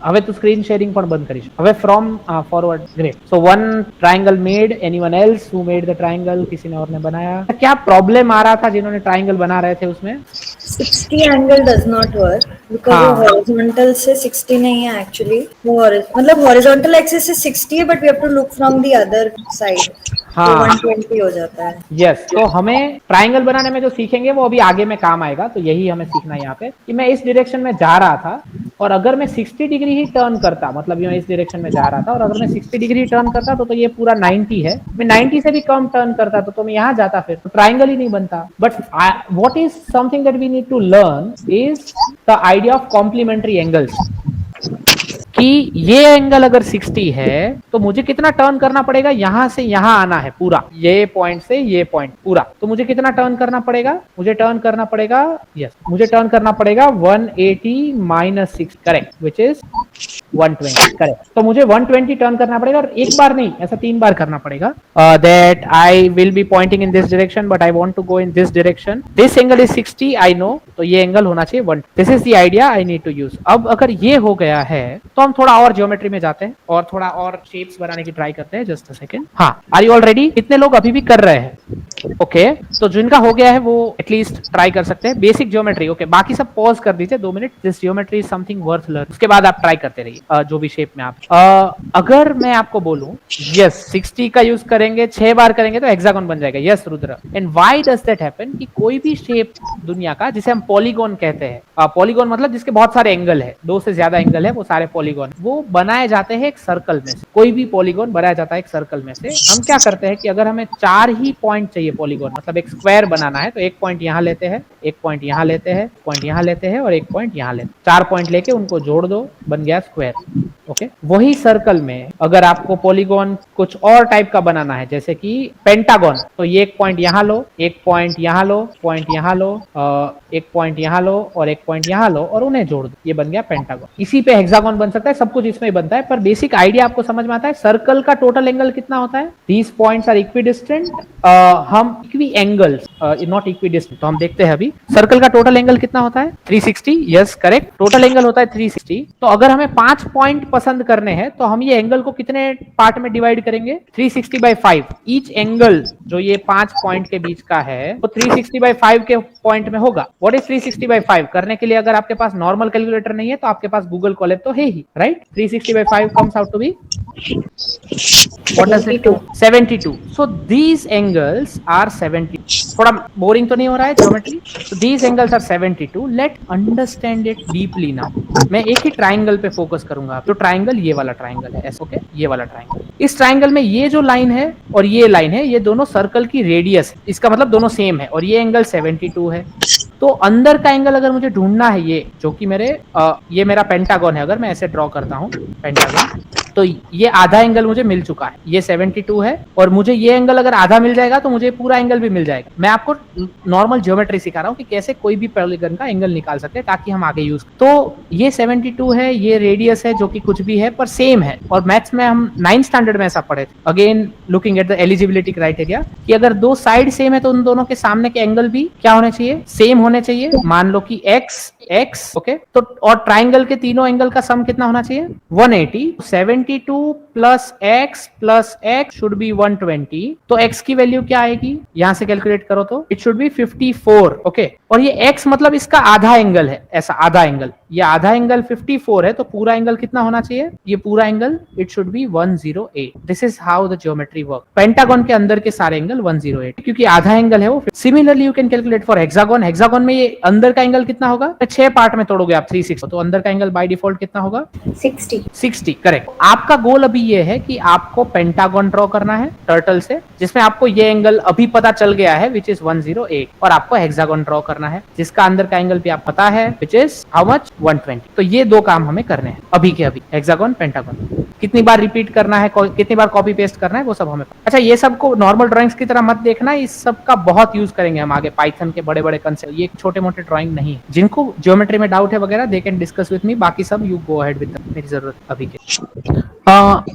હવે તું સ્ક્રીન શેરિંગ પણ બંધ કરીશ. હવે from forward. Great. So one triangle made. Anyone else who made the triangle? किसी ने और ने बनाया? क्या प्रॉब्लम आ रहा था जिन्होंने ट्राइंगल बना रहे थे उसमें? 60 angle does not work because हाँ. वो हॉरिजॉन्टल से 60 नहीं है एक्चुअली. वो मतलब हॉरिजॉन्टल एक्सिस से 60 है but we have to look from the other side. हाँ. तो 120 हो जाता है. यस. तो हमें ट्राइंगल बनाने में जो सीखेंगे वो अभी आगे में काम आएगा. तो यही हमें सीखना है यहाँ पे कि मैं इस डायरेक्शन में जा रहा था और अगर मैं 60 डिग्री ही टर्न करता, मतलब मैं इस डायरेक्शन में जा रहा था और अगर मैं 60 डिग्री टर्न करता तो ये पूरा 90 है. मैं 90 से भी कम टर्न करता तो मैं यहाँ जाता, फिर तो ट्राइंगल ही नहीं बनता. But what is something that we need to learn is the idea of complementary angles. कि ये एंगल अगर 60 है तो मुझे कितना टर्न करना पड़ेगा? यहां से यहां आना है पूरा, ये पॉइंट से ये पॉइंट पूरा. तो मुझे कितना टर्न करना पड़ेगा? मुझे टर्न करना पड़ेगा, यस, मुझे टर्न करना पड़ेगा 180 - 6, करेक्ट, विच इज 120. करेक्ट. तो मुझे 120 टर्न करना पड़ेगा और एक बार नहीं, ऐसा 3 बार करना पड़ेगा. That I will be pointing in this direction but I want to go in this direction. This angle is 60, I know. तो ये एंगल होना चाहिए 1. This is the idea I need to use. अब अगर ये हो गया है तो हम थोड़ा और ज्योमेट्री में जाते हैं और थोड़ा और शेप्स बनाने की ट्राई करते हैं. Just a second. हाँ, आर यू ऑल रेडी? कितने लोग अभी भी कर रहे हैं? ओके, तो जिनका हो गया है वो एटलीस्ट ट्राई कर सकते हैं. Basic geometry. ओके, बाकी सब पॉज कर दीजिए 2 minute. This geometry is something worth learn. उसके बाद आप ट्राई करते रहिए जो भी शेप में आप. अगर मैं आपको बोलूं यस 60 का यूज करेंगे, 6 बार करेंगे तो हेक्सागोन बन जाएगा. Yes Rudra. And why does that happen? कि कोई भी शेप दुनिया का जिसे हम पॉलीगॉन कहते हैं, पॉलीगॉन मतलब जिसके बहुत सारे एंगल है, 2 से ज्यादा एंगल है, वो सारे पॉलीगॉन, वो बनाए जाते हैं एक सर्कल में से. कोई भी पॉलीगॉन बनाया जाता है एक सर्कल में से. हम क्या करते हैं कि अगर हमें 4 ही पॉइंट चाहिए पॉलीगॉन, मतलब एक स्क्वायर बनाना है, तो एक पॉइंट यहाँ लेते हैं, एक पॉइंट यहाँ लेते हैं, पॉइंट यहाँ लेते हैं और एक पॉइंट यहाँ लेते हैं. 4 पॉइंट लेके उनको जोड़ दो, बन गया स्क्वायर. ओके, वही सर्कल में अगर आपको पॉलीगॉन कुछ और टाइप का बनाना है, जैसे कि पेंटागन, तो ये एक पॉइंट यहाँ लो, एक पॉइंट यहाँ लो, पॉइंट यहाँ लो, एक पॉइंट यहाँ लो और एक पॉइंट यहाँ लो और उन्हें जोड़ दो. ये बन गया पेंटागन. इसी पे हेक्सागोन बन सकता है. सब कुछ इसमें बनता है. पर बेसिक आइडिया आपको समझ में आता है. सर्कल का टोटल एंगल कितना होता है? These points are equidistant. हम इक्वी एंगल्स, नॉट इक्विडिस्टेंट. तो हम देखते हैं अभी सर्कल का टोटल एंगल कितना होता है? 360. Yes, correct. टोटल एंगल होता है 360. तो अगर हमें 5 पॉइंट पसंद करने हैं तो हम ये एंगल को कितने पार्ट में डिवाइड करेंगे 360/5। ईच एंगल जो ये 5 पॉइंट के बीच का है वो 360/5 के पॉइंट में होगा। व्हाट इज 360/5 करने के लिए अगर आपके पास नॉर्मल कैलकुलेटर नहीं है तो आपके पास गूगल कोलैब तो है ही, right. 360/5 comes out to be what does it do? 72. So these angles are 70. थोड़ा बोरिंग तो नहीं हो रहा है geometry? So these angles are 72. Let understand it deeply now. मैं एक ही ट्राइंगल पे फोकस करूंगा। तो ट्राइंगल ये वाला ट्राइंगल है, ओके, ये वाला ट्राइंगल। इस ट्राइंगल में ये जो लाइन है और ये लाइन है, ये दोनों सर्कल की रेडियस है। इसका मतलब दोनों सेम है और ये एंगल 72 है। तो अंदर का एंगल अगर मुझे ढूंढना है, ये जो कि ये मेरा पेंटागन है, अगर मैं ऐसे ड्रॉ करता हूं पेंटागन, तो ये आधा एंगल मुझे मिल चुका है, ये 72 है, और मुझे ये एंगल अगर आधा मिल जाएगा तो मुझे पूरा एंगल भी मिल जाएगा। मैं आपको नॉर्मल ज्योमेट्री सिखा रहा हूँ कि कैसे कोई भी पॉलीगन का एंगल निकाल सकते हैं ताकि हम आगे यूज। तो ये 72 है, ये रेडियस है जो कि कुछ भी है पर सेम है, और मैथ्स में हम 9th स्टैंडर्ड में ऐसा पढ़े थे। Again looking at the eligibility criteria कि अगर दो साइड सेम है तो उन दोनों के सामने के एंगल भी क्या होने चाहिए, सेम होने चाहिए। मान लो कि x, ओके, तो और ट्राइंगल के तीनों एंगल का सम कितना होना चाहिए 180। 72 प्लस x शुड बी 120। तो x की वैल्यू क्या आएगी, यहां से कैलकुलेट करो तो इट शुड बी 54, ओके। और ये x मतलब इसका आधा एंगल है, ऐसा आधा एंगल, ये आधा एंगल 54 है, तो पूरा एंगल कितना होना चाहिए, ये पूरा angle it should be 108। This is how the geometry work. Pentagon के अंदर के सारे एंगल 108 क्योंकि आधा एंगल है वो। Similarly you can calculate for hexagon. Hexagon में ये अंदर का एंगल कितना होगा, 6 पार्ट में तोड़ोगे आप 360, तो अंदर का एंगल बाय डिफॉल्ट कितना होगा 60, करेक्ट। आपका गोल अभी ये है कि आपको पेंटागन ड्रॉ करना है टर्टल से, जिसमें आपको ये एंगल अभी पता चल गया है विच इज 108, और आपको हेक्सागन ड्रॉ करना है जिसका अंदर का एंगल भी आप पता है विच इज हाउ मच 120। तो ये दो काम हमें करने हैं अभी के अभी, हेक्सागन पेंटागन। कितनी बार रिपीट करना है, कितनी बार कॉपी पेस्ट करना है, वो सब हमें। अच्छा, ये सब को नॉर्मल ड्राइंग्स की तरह मत देखना, इस सब का बहुत यूज करेंगे हम आगे पाइथन के बड़े बड़े कंसेप्ट। ये छोटे मोटे ड्राइंग नहीं है। जिनको ज्योमेट्री में डाउट है वगैरह they can discuss with me, बाकी सब यू गो अहेड विद, मेरी जरूरत अभी के।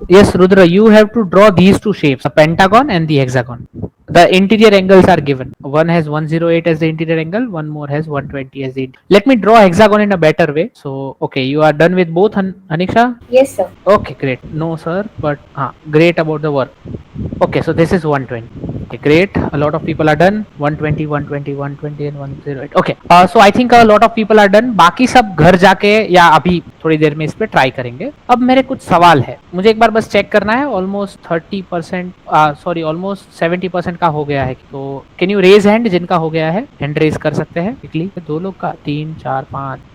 yes Rudra, you have to draw these two shapes, a pentagon and the hexagon. The interior angles are given. One has 108 as the interior angle, one more has 120 as the let me draw hexagon in a better way. So okay, you are done with both, Aniksha? Yes, sir. Okay, great. No sir, but great about the work. Okay, so this is 120. Okay, great. A lot of people are done. 120, 120, 120 and 108. Okay, so I think a lot of people are done. बाकी सब घर जाके या अभी थोड़ी देर में इस पे ट्राई करेंगे। अब मेरे कुछ सवाल है, मुझे एक बार बस चेक करना है। ऑलमोस्ट 30%, सॉरी ऑलमोस्ट 70% का हो गया है। तो कैन यू रेज हैंड जिनका हो गया है, हैंड रेज कर सकते हैं क्विकली। 2 लोग का, 3 4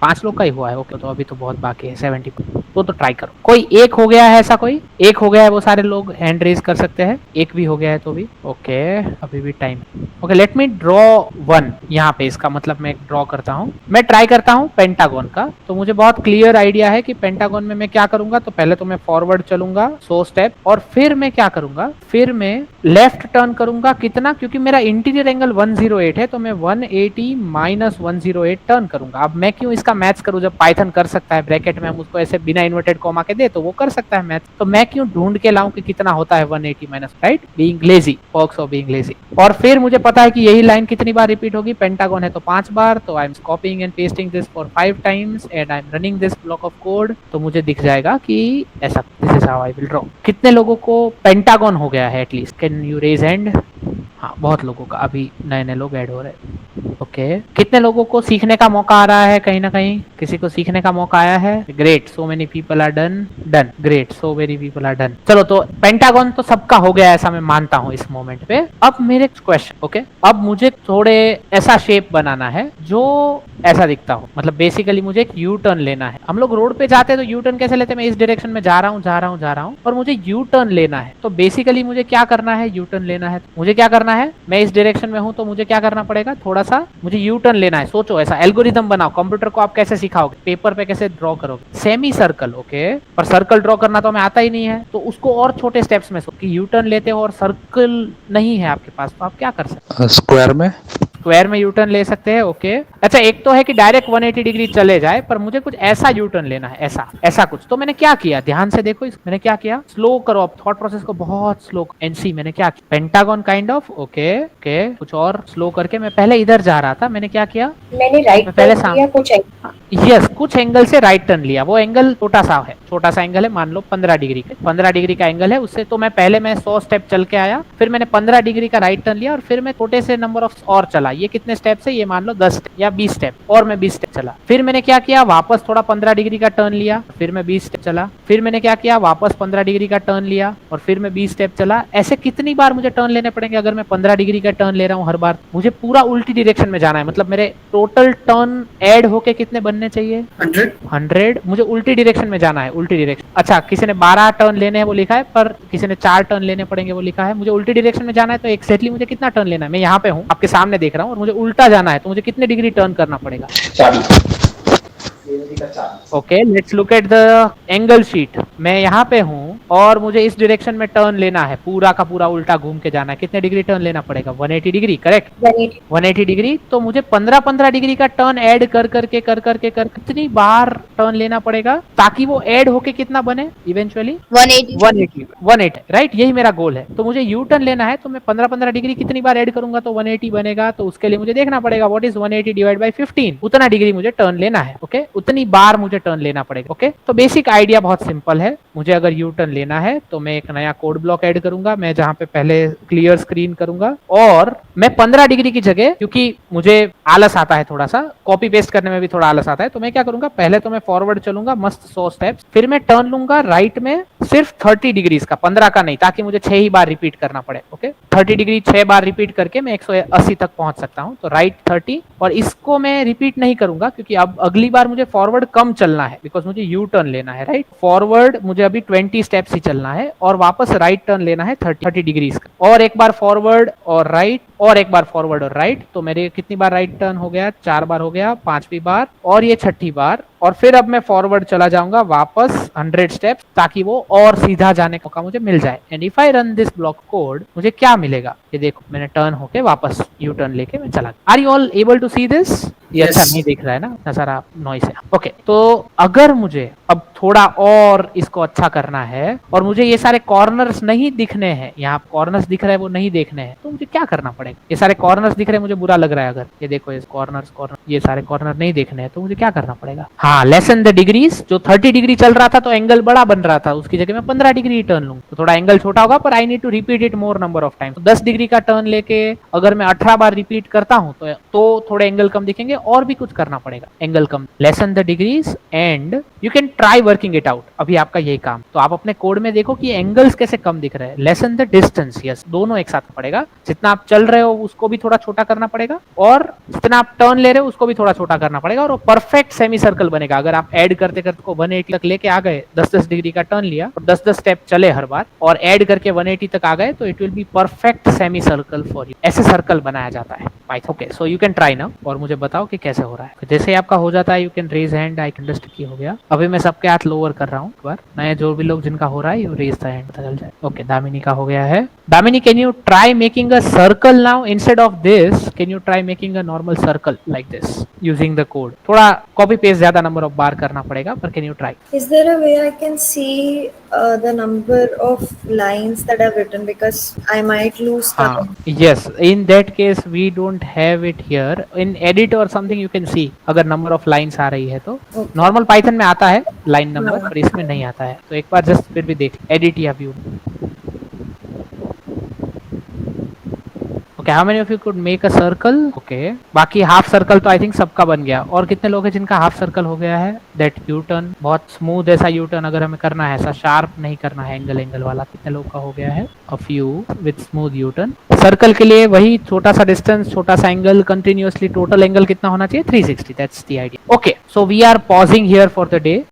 5 लोग का ही हुआ है। ओके, तो अभी तो बहुत बाकी है 70%। तो ट्राई करो। कोई एक हो गया है, ऐसा कोई एक हो गया है, वो सारे लोग हैंड रेज कर सकते हैं। एक भी हो गया है तो भी ओके, अभी भी time. Okay, let me draw 1 यहाँ पे। इसका मतलब मैं ड्रॉ करता हूँ, मैं ट्राई करता हूँ पेंटागन का। तो मुझे बहुत क्लियर आइडिया है कि पेंटागन में मैं क्या करूंगा। तो पहले तो मैं फॉरवर्ड चलूंगा 100 स्टेप, और फिर मैं क्या करूंगा, फिर मैं लेफ्ट टर्न करूंगा। कितना, क्योंकि मेरा इंटीरियर एंगल 108 है, तो मैं 180 माइनस 108 टर्न करूंगा। अब मैं क्यों इसका मैथ्स करूं जब पाइथन कर सकता है, ब्रैकेट में हम उसको ऐसे बिना इन्वर्टेड कॉमा के दे तो वो कर सकता है मैथ्स। तो मैं क्यों ढूंढ के लाऊं कि कितना होता है 180 minus, right, being lazy, perks of being lazy. और फिर मुझे पता है कि यही लाइन कितनी बार रिपीट होगी, पेंटागन है तो 5 बार। तो I am copying and pasting this for 5 times and I am running this block of code. तो मुझे दिख जाएगा कि ऐसा, this is how I will draw. कितने लोगों को पेंटागन हो गया है at least, can you raise hand. हाँ, बहुत लोगों का, अभी नए नए लोग ऐड हो रहे हैं। ओके, कितने लोगों को सीखने का मौका आ रहा है, कहीं ना कहीं किसी को सीखने का मौका आया है। Great, so many people are done, great, so many people are done. चलो, तो पेंटागन तो सबका हो गया, ऐसा मैं मानता हूँ इस मोमेंट पे। अब मेरे क्वेश्चन, ओके, अब मुझे थोड़े ऐसा शेप बनाना है जो ऐसा दिखता हो। मतलब बेसिकली मुझे एक यू टर्न लेना है। हम लोग रोड पे जाते हैं तो यू टर्न कैसे लेते हैं, मैं इस डायरेक्शन में जा रहा हूँ और मुझे यू टर्न लेना है। तो बेसिकली मुझे क्या करना है, यू टर्न लेना है। मुझे क्या करना है, मैं इस डायरेक्शन में हूँ तो मुझे क्या करना पड़ेगा, थोड़ा सा मुझे यू टर्न लेना है। सोचो, ऐसा एल्गोरिथम बनाओ। कंप्यूटर को आप कैसे सिखाओगे, पेपर पे कैसे ड्रॉ करोगे, सेमी सर्कल, ओके। पर सर्कल ड्रॉ करना तो हमें आता ही नहीं है, तो उसको और छोटे स्टेप्स में कि यू टर्न लेते हो और सर्कल नहीं है आपके पास, तो आप क्या कर सकते हैं, स्क्वायर में यू टर्न ले सकते हैं। ओके, अच्छा, एक तो है कि डायरेक्ट 180 डिग्री चले जाए, पर मुझे कुछ ऐसा यू टर्न लेना है, ऐसा कुछ। तो मैंने क्या किया, ध्यान से देखो, मैंने क्या किया, स्लो करो आप थॉट प्रोसेस को, बहुत स्लो। एनसी मैंने क्या किया, पेंटागन काइंड ऑफ, ओके, कुछ और स्लो करके मैं पहले इधर जा रहा था। मैंने क्या किया, मैंने राइट पहले किया कुछ यस कुछ एंगल से राइट टर्न लिया, वो एंगल छोटा सा एंगल है, मान लो 15 डिग्री का 15 डिग्री का एंगल है, उससे तो मैं पहले मैं 100 स्टेप चल के आया, फिर मैंने 15 डिग्री का राइट टर्न लिया और फिर मैं छोटे से नंबर ऑफ और चला। ये कितने स्टेप से, ये मान लो 10 या 20 स्टेप, और मैं 20 स्टेप चला। फिर मैंने क्या किया, वापस थोड़ा 15 डिग्री का टर्न लिया, फिर मैं 20 स्टेप चला। फिर मैंने क्या किया, वापस 15 डिग्री का टर्न लिया और फिर मैं 20 स्टेप चला। ऐसे कितनी बार मुझे टर्न लेने पड़ेंगे? अगर मैं 15 डिग्री का टर्न ले रहा हूँ हर बार, मुझे पूरा उल्टी डायरेक्शन में जाना है, मतलब मेरे टोटल टर्न ऐड होके कितने बनने चाहिए? 100। मुझे उल्टी डायरेक्शन में जाना है, उल्टी डायरेक्शन। अच्छा, किसी ने 12 टर्न लेने हैं वो लिखा है, पर किसी ने 4 टर्न लेने पड़ेंगे वो लिखा है। मुझे उल्टी डायरेक्शन में जाना है तो एक्जैक्टली मुझे कितना टर्न लेना है? मैं यहाँ पे हूँ, आपके सामने देख रहा हूँ और मुझे उल्टा जाना है, तो मुझे कितने डिग्री टर्न करना पड़ेगा? 40। Okay, let's look at the angle sheet. मैं यहाँ पे हूँ और मुझे इस डायरेक्शन में टर्न लेना है, पूरा का पूरा उल्टा घूम के जाना है। कितने डिग्री टर्न लेना पड़ेगा? 180 डिग्री, करेक्ट? 180 डिग्री। तो मुझे 15-15 डिग्री का टर्न ऐड कर करके कितनी बार टर्न लेना पड़ेगा ताकि वो ऐड होके कितना बने इवेंचुअली? 180, राइट? यही मेरा गोल है। तो मुझे यू टर्न लेना है, तो मैं 15-15 डिग्री कितनी बार ऐड करूंगा तो 180 बनेगा। तो उसके लिए मुझे देखना पड़ेगा व्हाट इज 180 डिवाइड बाय 15, उतना डिग्री मुझे टर्न लेना है। ओके, उतनी बार मुझे टर्न लेना पड़ेगा। ओके, तो बेसिक आइडिया बहुत सिंपल है। मुझे अगर यू टर्न लेना है तो मैं एक नया कोड ब्लॉक ऐड करूंगा, मैं जहां पे पहले क्लियर स्क्रीन करूंगा, और मैं 15 डिग्री की जगह, क्योंकि मुझे आलस आता है थोड़ा सा, कॉपी पेस्ट करने में भी थोड़ा आलस आता है, तो मैं क्या करूंगा, पहले तो मैं फॉरवर्ड चलूंगा मस्त 100 स्टेप्स, फिर मैं टर्न लूंगा राइट में सिर्फ 30 डिग्रीज का, 15 का नहीं, ताकि मुझे 6 ही बार रिपीट करना पड़े। ओके, 30 डिग्री 6 बार रिपीट करके मैं 180 तक पहुंच सकता हूं। तो राइट 30, और इसको मैं रिपीट नहीं करूंगा क्योंकि अब अगली बार मुझे फॉरवर्ड कम चलना है, बिकॉज मुझे यू टर्न लेना है, राइट? फॉरवर्ड मुझे अभी 20 स्टेप्स ही चलना है और वापस राइट टर्न लेना है 30 डिग्रीज का, और एक बार फॉरवर्ड और राइट, और एक बार फॉरवर्ड और राइट। तो मेरे कितनी बार राइट टर्न हो गया? 4 बार हो गया, 5वीं बार और ये 6ठी बार, और फिर अब मैं फॉरवर्ड चला जाऊंगा वापस 100 स्टेप्स, ताकि वो और सीधा जाने का मौका मुझे मिल जाए। And if I run this block code, मुझे क्या मिलेगा? ये देखो, मैंने टर्न होके वापस यू टर्न लेके मैं चला। Are you all able to see this? ये अच्छा नहीं दिख रहा है ना, इतना सारा नॉइस है। ओके, तो अगर मुझे अब थोड़ा और इसको अच्छा करना है और मुझे ये सारे कॉर्नर्स नहीं दिखने हैं, यहाँ कॉर्नर्स दिख रहे हैं वो नहीं देखने हैं, तो मुझे क्या करना पड़ेगा? ये सारे कॉर्नर्स दिख रहे हैं, मुझे बुरा लग रहा है अगर, ये देखो, ये कॉर्नर ये सारे कॉर्नर नहीं देखने हैं, तो मुझे क्या करना पड़ेगा? हाँ, लेसन द डिग्रीज। जो 30 डिग्री चल रहा था तो एंगल बड़ा बन रहा था, उसकी जगह मैं 15 डिग्री टर्न लूंगा, तो थोड़ा एंगल छोटा होगा, पर I need to repeat it more number of time. 10 degree का टर्न लेके अगर मैं 18 बार रिपीट करता हूँ तो थोड़े एंगल कम दिखेंगे, और भी कुछ करना पड़ेगा, angle come. Lesson the degrees and you can try working it out. अभी आपका यही काम, तो आप अपने कोड में देखो कि एंगल्स कैसे कम दिख रहे हैं। लेसन द डिस्टेंस, यस, दोनों एक साथ पड़ेगा। जितना आप चल रहे हो उसको भी थोड़ा छोटा करना पड़ेगा, और जितना आप टर्न ले रहे हो उसको भी थोड़ा छोटा करना पड़ेगा, और वो परफेक्ट सेमी सर्कल बनेगा। अगर आप ऐड करते करते को 180 तक लेके आ गए, 10-10 डिग्री का टर्न लिया और 10-10 स्टेप चले हर बार, और ऐड करके 180 तक आ गए, तो it will be perfect semi circle for you. ऐसे सर्कल बनाया जाता है Python. Okay, so you can try now, और मुझे बताओ कि कैसे हो रहा है। जैसे ही आपका हो जाता है you can raise hand. I can just की हो गया। अभी मैं सबके हाथ लोअर कर रहा हूँ एक बार, नए जो भी लोग जिनका हो रहा है यू रेज द हैंड, पता चल जाए। ओके, दामिनी का हो गया है। Damini, can you try making a circle now instead of this? Can you try making a normal circle like this using the code? थोड़ा कॉपी पेस्ट ज्यादा नंबर ऑफ बार करना पड़ेगा, पर can you try? Is there a way I can see the number of lines that I've written, because I might lose count? Yes, in that case we don't have it here. In edit or something you can see अगर number of lines आ रही है तो। Normal Python में आता है line number, पर इसमें नहीं आता है, तो एक बार जस्ट फिर भी देख, edit या view। Okay, how many of you could make a circle? Okay, बाकी हाफ सर्कल तो आई थिंक सबका बन गया। और कितने लोग हैं जिनका हाफ सर्कल हो गया है? दैट यू टर्न, बहुत स्मूथ ऐसा यू टर्न अगर हमें करना है, ऐसा शार्प नहीं करना है, एंगल वाला, कितने लोग का हो गया है? A few with smooth U turn. Circle के लिए वही छोटा सा डिस्टेंस, छोटा सा एंगल, कंटिन्यूअसली टोटल एंगल कितना होना चाहिए? 360, that's the idea. Okay, so we are pausing here for the day.